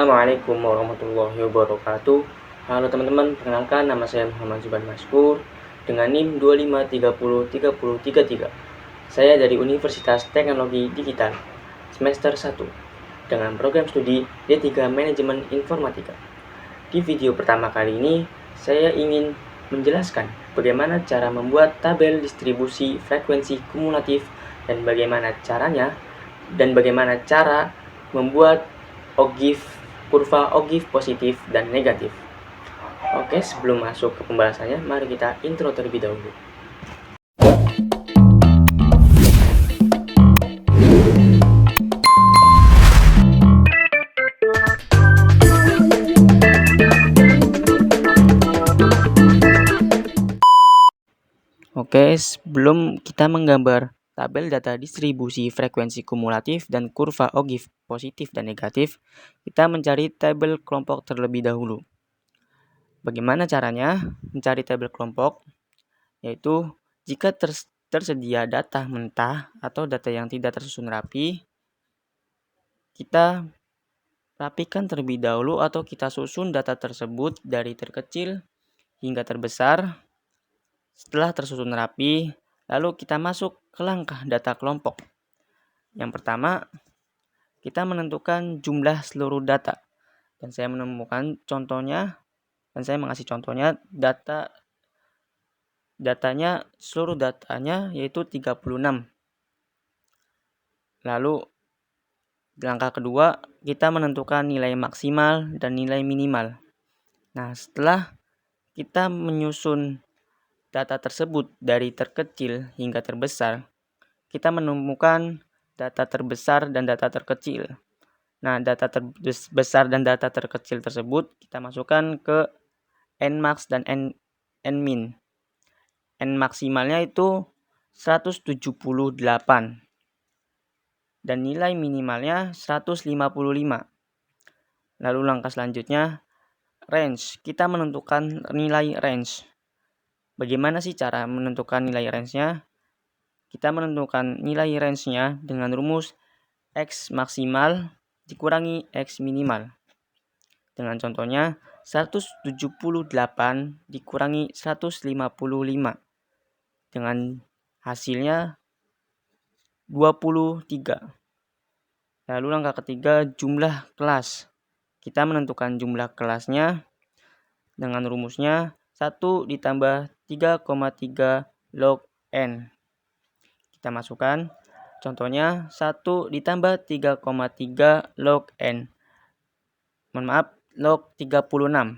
Assalamualaikum warahmatullahi wabarakatuh. Halo teman-teman, perkenalkan nama saya Muhammad Zuban Maskur dengan NIM 25303033. Saya dari Universitas Teknologi Digital semester 1 dengan program studi D3 Manajemen Informatika. Di video pertama kali ini, saya ingin menjelaskan bagaimana cara membuat tabel distribusi frekuensi kumulatif dan bagaimana cara membuat kurva Ogif positif dan negatif. Oke, sebelum masuk ke pembahasannya, mari kita intro terlebih dahulu. Oke, sebelum kita menggambar tabel data distribusi frekuensi kumulatif dan kurva Ogif positif dan negatif, kita mencari tabel kelompok terlebih dahulu. Bagaimana caranya mencari tabel kelompok? Yaitu jika tersedia data mentah atau data yang tidak tersusun rapi, kita rapikan terlebih dahulu atau kita susun data tersebut dari terkecil hingga terbesar. Setelah tersusun rapi, lalu kita masuk ke langkah data kelompok. Yang pertama, kita menentukan jumlah seluruh data. Dan saya mengasih contohnya seluruh datanya yaitu 36. Lalu langkah kedua, kita menentukan nilai maksimal dan nilai minimal. Nah, setelah kita menyusun data tersebut dari terkecil hingga terbesar, kita menemukan data terbesar dan data terkecil. Nah, data terbesar dan data terkecil tersebut kita masukkan ke Nmax dan Nmin. N maksimalnya itu 178 dan nilai minimalnya 155. Lalu langkah selanjutnya, range. Kita menentukan nilai range. Bagaimana sih cara menentukan nilai range-nya? Kita menentukan nilai range-nya dengan rumus X maksimal dikurangi X minimal. Dengan contohnya 178 dikurangi 155. Dengan hasilnya 23. Lalu langkah ketiga, jumlah kelas. Kita menentukan jumlah kelasnya dengan rumusnya 1 ditambah 3,3 log N. Kita masukkan contohnya 1 ditambah 3,3 log N. Log 36.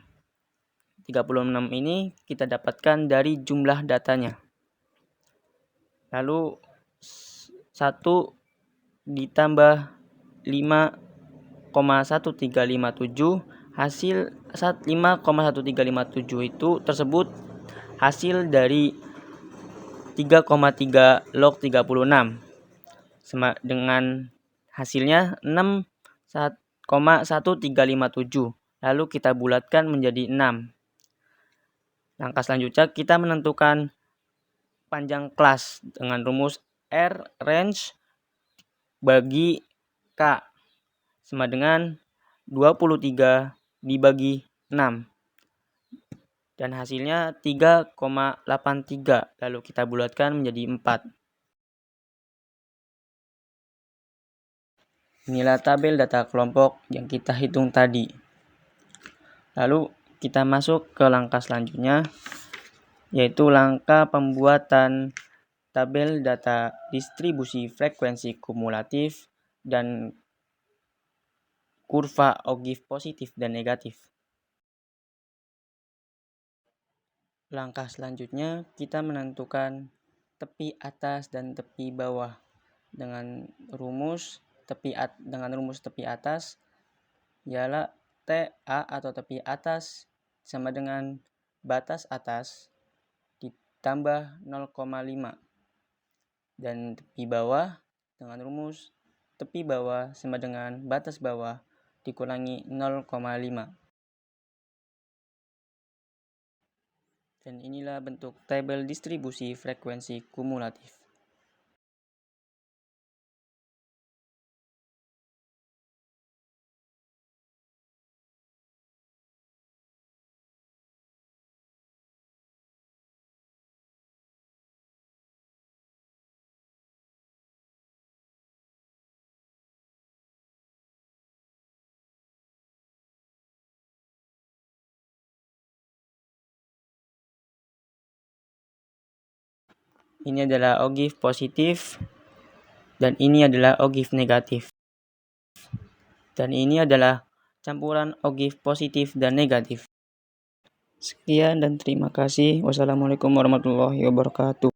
36 ini kita dapatkan dari jumlah datanya. Lalu 1 ditambah 5,1357 hasil 5,1357 itu tersebut hasil dari 3,3 log 36 dengan hasilnya 6,1357. Lalu kita bulatkan menjadi 6. Langkah selanjutnya kita menentukan panjang kelas dengan rumus R range bagi K sama dengan 23 dibagi 6. Dan hasilnya 3,83. Lalu kita bulatkan menjadi 4. Inilah tabel data kelompok yang kita hitung tadi. Lalu kita masuk ke langkah selanjutnya, yaitu langkah pembuatan tabel data distribusi frekuensi kumulatif dan kurva Ogif positif dan negatif. Langkah selanjutnya kita menentukan tepi atas dan tepi bawah dengan rumus tepi atas ialah TA atau tepi atas sama dengan batas atas ditambah 0,5 dan tepi bawah dengan rumus tepi bawah sama dengan batas bawah dikurangi 0,5. Dan inilah bentuk tabel distribusi frekuensi kumulatif. Ini adalah ogive positif. Dan ini adalah ogive negatif. Dan ini adalah campuran ogive positif dan negatif. Sekian dan terima kasih. Wassalamualaikum warahmatullahi wabarakatuh.